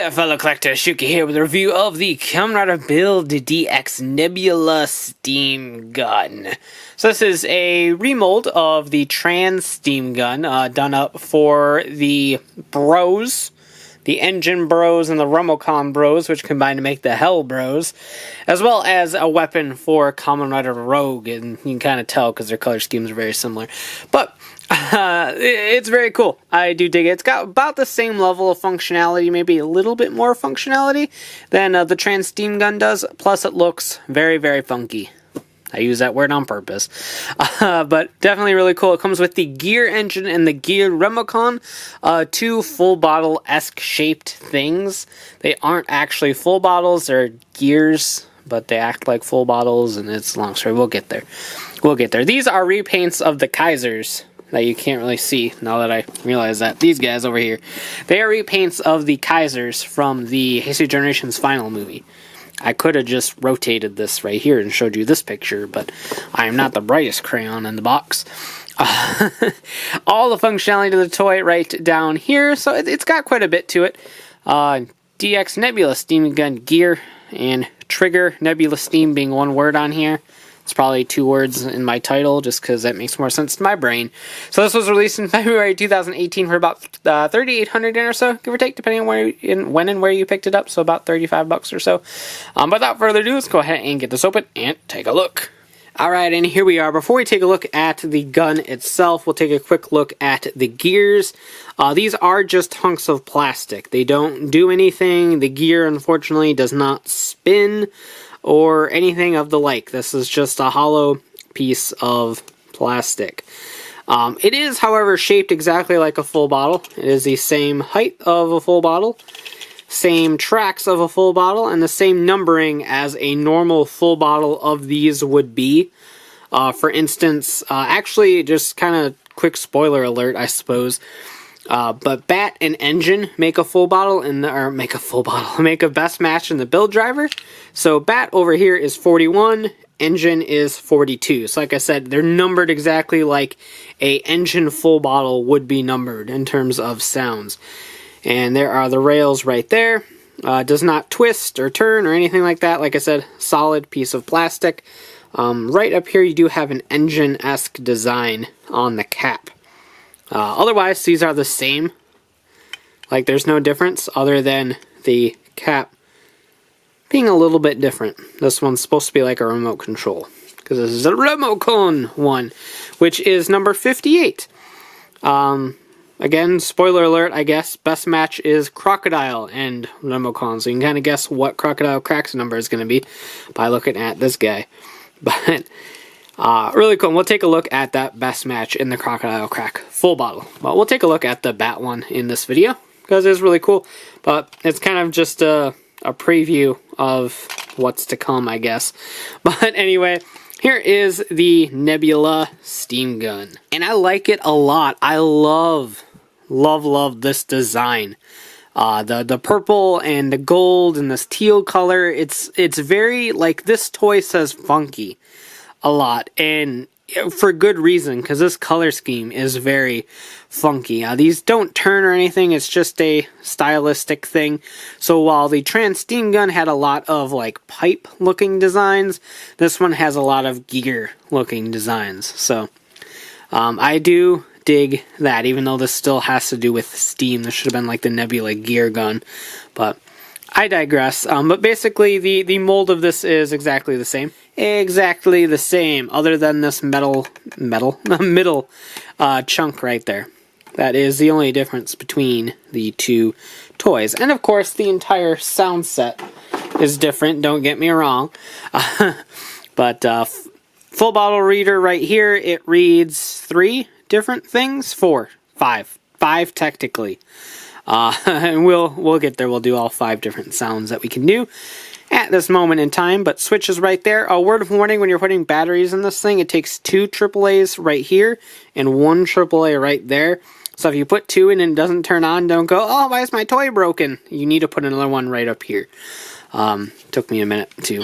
there, fellow collectors, Shuki here with a review of the Kamen Rider Build DX Nebula Steam Gun. So this is a remold of the Transteam Gun, done up for the Bros, the Engine Bros and the Remocon Bros, which combine to make the Hell Bros, as well as a weapon for Kamen Rider Rogue, and you can kind of tell because their color schemes are very similar. But it's very cool. I do dig it. It's got about the same level of functionality, maybe a little bit more functionality than the Transteam Gun does, plus it looks very, very funky. I use that word on purpose. But definitely really cool. It comes with the gear engine and the gear Remocon, two Fullbottle-esque shaped things. They aren't actually Fullbottles, they're gears, but they act like Fullbottles, and it's a long story. We'll get there. We'll get there. These are repaints of the Kaisers that you can't really see now that I realize that. These guys over here, they are repaints of the Kaisers from the Heisei Generations final movie. I could have just rotated this right here and showed you this picture, but I am not the brightest crayon in the box. All the functionality to the toy right down here, so it's got quite a bit to it. DX Nebula Steam Gun gear and trigger, Nebula Steam being one word on here. It's probably two words in my title, just because that makes more sense to my brain. So this was released in February 2018 for about 3,800 yen or so, give or take, depending on when and where you picked it up. So about 35 bucks or so. Without further ado, let's go ahead and get this open and take a look. Alright, and here we are. Before we take a look at the gun itself, we'll take a quick look at the gears. These are just hunks of plastic. They don't do anything. The gear, unfortunately, does not spin or anything of the like. This is just a hollow piece of plastic. It is, however, shaped exactly like a Fullbottle. It is the same height of a Fullbottle, same tracks of a Fullbottle, and the same numbering as a normal Fullbottle of these would be. For instance, actually, just kind of quick spoiler alert, I suppose. But Bat and Engine make a Fullbottle make a best match in the build driver. So Bat over here is 41, Engine is 42. So like I said, they're numbered exactly like a Engine Fullbottle would be numbered in terms of sounds. And there are the rails right there. Does not twist or turn or anything like that. Like I said, solid piece of plastic. Right up here you do have an Engine-esque design on the cap. Otherwise, these are the same. Like, there's no difference other than the cap being a little bit different. This one's supposed to be like a remote control, because this is a Remocon one, which is number 58. Again, spoiler alert, I guess, best match is Crocodile and Remocon, so you can kind of guess what Crocodile Crack's number is going to be by looking at this guy. But really cool. We'll take a look at that best match in the Crocodile Crack Fullbottle. But we'll take a look at the Bat one in this video, because it's really cool. But it's kind of just a preview of what's to come, I guess. But anyway, here is the Nebula Steam Gun. And I like it a lot. I love this design. The purple and the gold and this teal color. It's very, like, this toy says funky a lot, and for good reason, because this color scheme is very funky. These don't turn or anything, it's just a stylistic thing. So while the Transteam Gun had a lot of like pipe looking designs, this one has a lot of gear looking designs. So I do dig that, even though this still has to do with steam. This should have been like the Nebula gear gun, but I digress. But basically, the mold of this is exactly the same. Exactly the same, other than this middle chunk right there. That is the only difference between the two toys. And of course, the entire sound set is different, don't get me wrong. But Fullbottle reader right here, it reads 3 different things? 4, 5. 5 technically. And we'll get there. We'll do all 5 different sounds that we can do at this moment in time. But switch is right there. A word of warning: when you're putting batteries in this thing, it takes 2 AAAs right here and 1 AAA right there. So if you put 2 in and it doesn't turn on, don't go, oh, why is my toy broken? You need to put another one right up here. Took me a minute to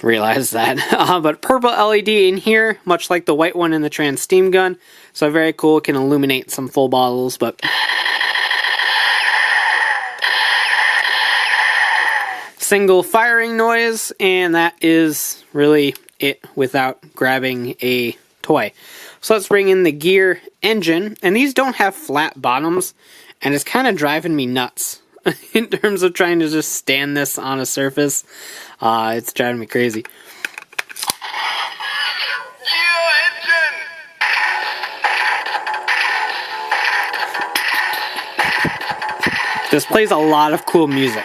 realize that. But purple LED in here, much like the white one in the Transteam Gun. So very cool, can illuminate some Fullbottles, but single firing noise, and that is really it without grabbing a toy. So let's bring in the gear engine, and these don't have flat bottoms, and it's kind of driving me nuts in terms of trying to just stand this on a surface. It's driving me crazy. This plays a lot of cool music.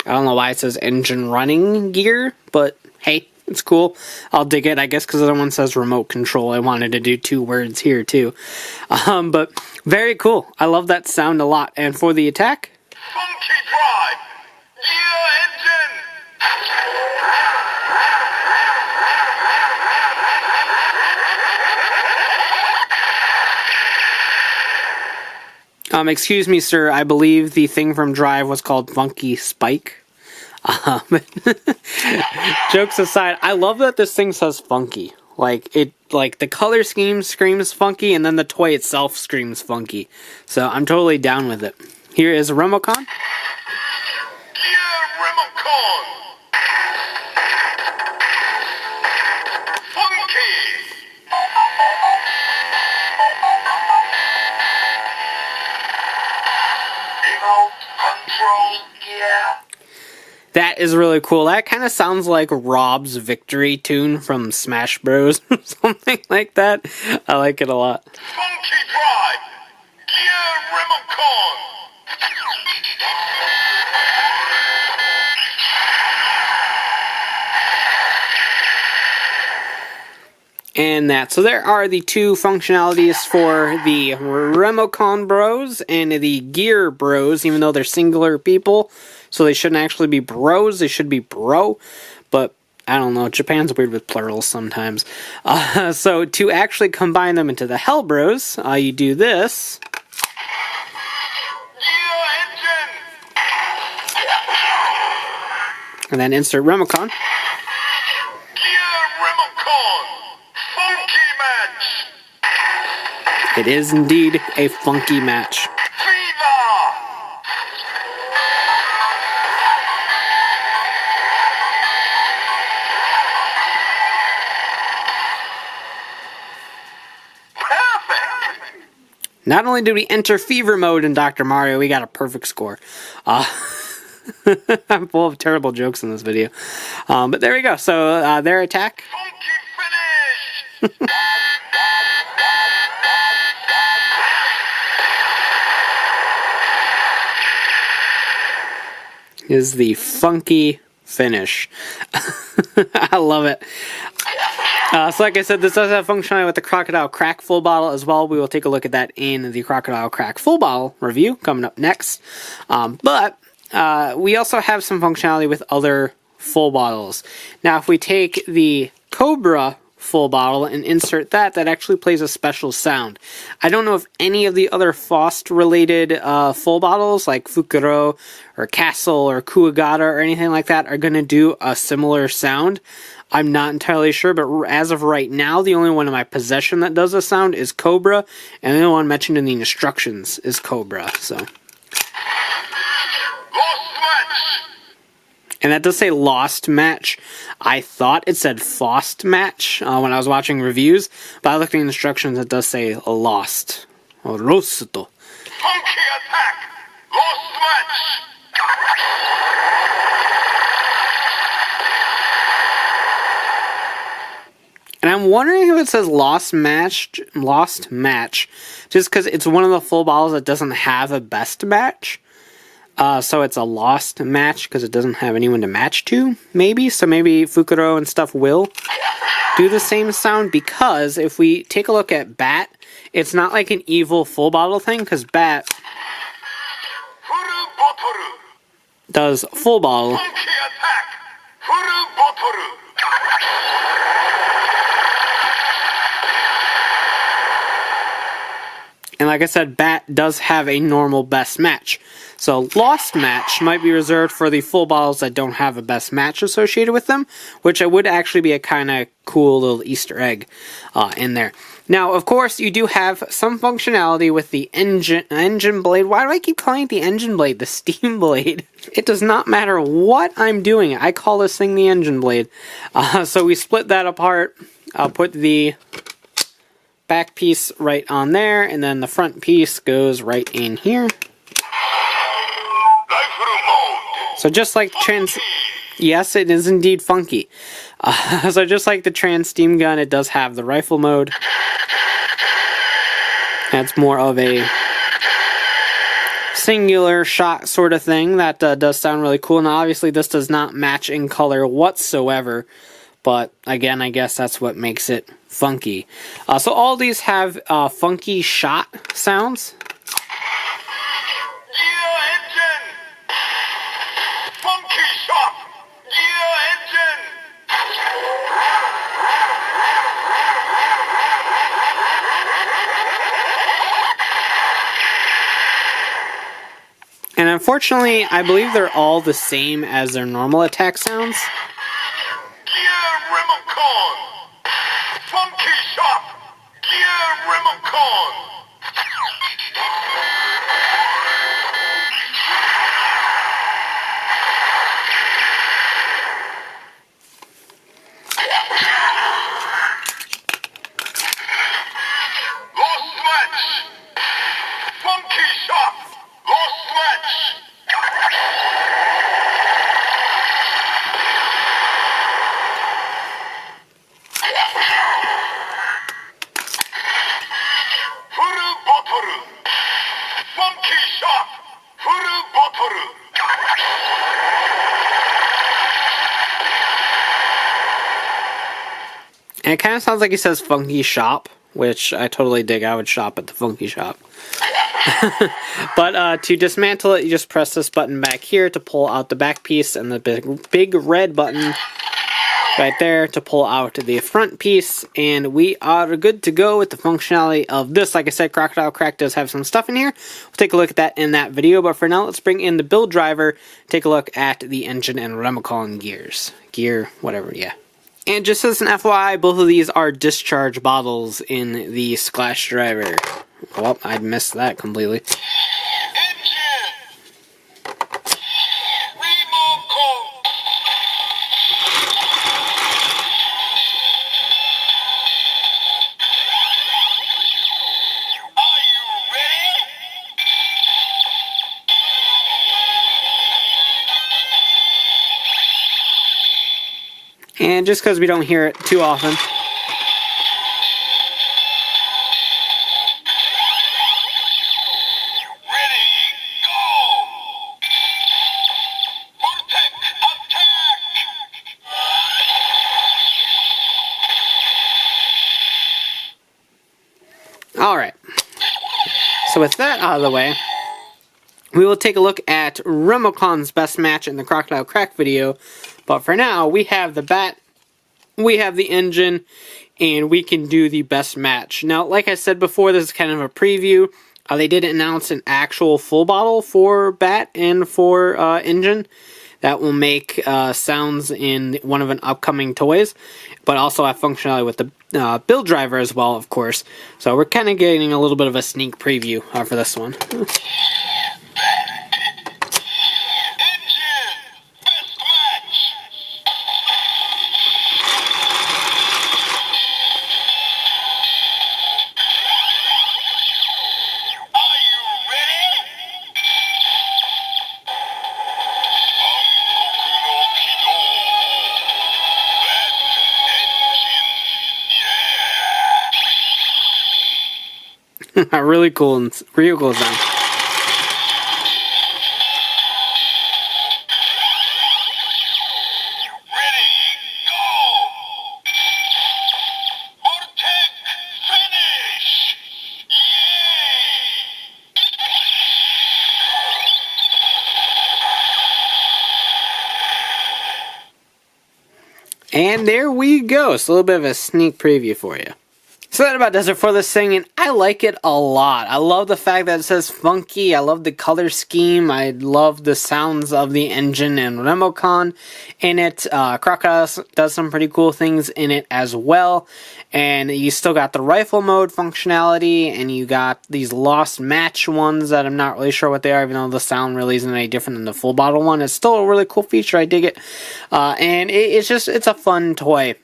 I don't know why it says engine running gear, but hey, it's cool. I'll dig it, I guess, because the other one says remote control. I wanted to do 2 words here, too. But very cool. I love that sound a lot. And for the attack... Funky drive! Gear engine! Excuse me, sir. I believe the thing from Drive was called Funky Spike. Jokes aside, I love that this thing says funky. Like the color scheme screams funky, and then the toy itself screams funky. So I'm totally down with it. Here is a Remocon. Yeah, Remocon. Funky. Remote control gear. That is really cool. That kind of sounds like Rob's victory tune from Smash Bros. Something like that. I like it a lot. Funky drive. Gear Remocon. And that. So there are the 2 functionalities for the Remocon Bros and the Gear Bros, even though they're singular people. So they shouldn't actually be bros, they should be bro. But I don't know, Japan's weird with plurals sometimes. So to actually combine them into the Hell Bros, you do this. And then insert Remocon. It is indeed a funky match. Not only did we enter fever mode in Dr. Mario, we got a perfect score. I'm full of terrible jokes in this video. But there we go. So their attack. Is the funky finish. I love it. So like I said, this does have functionality with the Crocodile Crack Fullbottle as well. We will take a look at that in the Crocodile Crack Fullbottle review coming up next. But we also have some functionality with other Fullbottles. Now if we take the Cobra Fullbottle and insert that actually plays a special sound. I don't know if any of the other Faust-related Fullbottles, like Fukuro or Castle or Kuwagata or anything like that, are going to do a similar sound. I'm not entirely sure, but as of right now, the only one in my possession that does a sound is Cobra, and the only one mentioned in the instructions is Cobra, so... And that does say lost match. I thought it said Faust match when I was watching reviews, but I looked at the instructions, it does say lost. Or rosto. Funky attack! Lost match! And I'm wondering if it says lost match, just because it's one of the Fullbottles that doesn't have a best match. So it's a lost match because it doesn't have anyone to match to, maybe. So maybe Fukuro and stuff will do the same sound, because if we take a look at Bat, it's not like an evil Fullbottle thing, because Bat does Fullbottle. And And like I said, Bat does have a normal best match. So Lost Match might be reserved for the full bottles that don't have a best match associated with them, which would actually be a kind of cool little Easter egg in there. Now, of course, you do have some functionality with the engine blade. Why do I keep calling it the engine blade? The steam blade. It does not matter what I'm doing. I call this thing the engine blade. So we split that apart. I'll put the back piece right on there, and then the front piece goes right in here. So just like yes, it is indeed funky. So just like the Transteam Gun, it does have the rifle mode. That's more of a singular shot sort of thing. That does sound really cool. Now obviously this does not match in color whatsoever, but again, I guess that's what makes it funky. So all these have funky shot sounds. And unfortunately, I believe they're all the same as their normal attack sounds. Remocon! Funky shot! Remocon! Lost match! Funky shot! Lost match! Fullbottles! Funky shot! Fullbottles! And it kind of sounds like he says funky shop, which I totally dig. I would shop at the funky shop. But to dismantle it, you just press this button back here to pull out the back piece, and the big red button right there to pull out the front piece, and we are good to go with the functionality of this. Like I said, Crocodile Crack does have some stuff in here. We'll take a look at that in that video, but for now, let's bring in the build driver, take a look at the engine and Remocon gear, whatever, yeah. And just as an FYI, both of these are discharge bottles in the Sclash driver. Well, I'd missed that completely. And just because we don't hear it too often. Alright, so with that out of the way, we will take a look at Remocon's best match in the Crocodile Crack video. But for now, we have the Bat, we have the engine, and we can do the best match. Now, like I said before, this is kind of a preview. They did announce an actual full bottle for Bat and for engine that will make sounds in one of an upcoming toys, but also have functionality with the build driver as well, of course. So we're kind of getting a little bit of a sneak preview for this one. Really cool sound. And there we go. It's a little bit of a sneak preview for you. So that about does it for this thing, and I like it a lot. I love the fact that it says funky. I love the color scheme. I love the sounds of the engine and Remocon in it. Crocodile does some pretty cool things in it as well. And you still got the rifle mode functionality, and you got these lost match ones that I'm not really sure what they are, even though the sound really isn't any different than the Fullbottle one. It's still a really cool feature. I dig it. And it's a fun toy.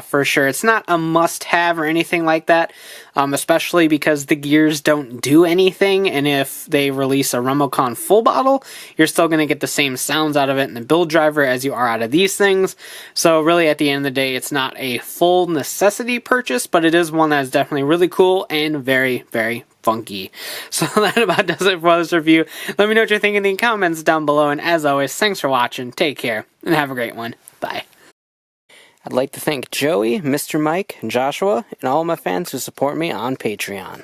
For sure. It's not a must-have or anything like that, especially because the gears don't do anything, and if they release a Remocon Fullbottle, you're still going to get the same sounds out of it in the build driver as you are out of these things. So really, at the end of the day, it's not a full necessity purchase, but it is one that is definitely really cool and very, very funky. So that about does it for this review. Let me know what you're thinking in the comments down below, and as always, thanks for watching, take care, and have a great one. Bye. I'd like to thank Joey, Mr. Mike, Joshua, and all of my fans who support me on Patreon.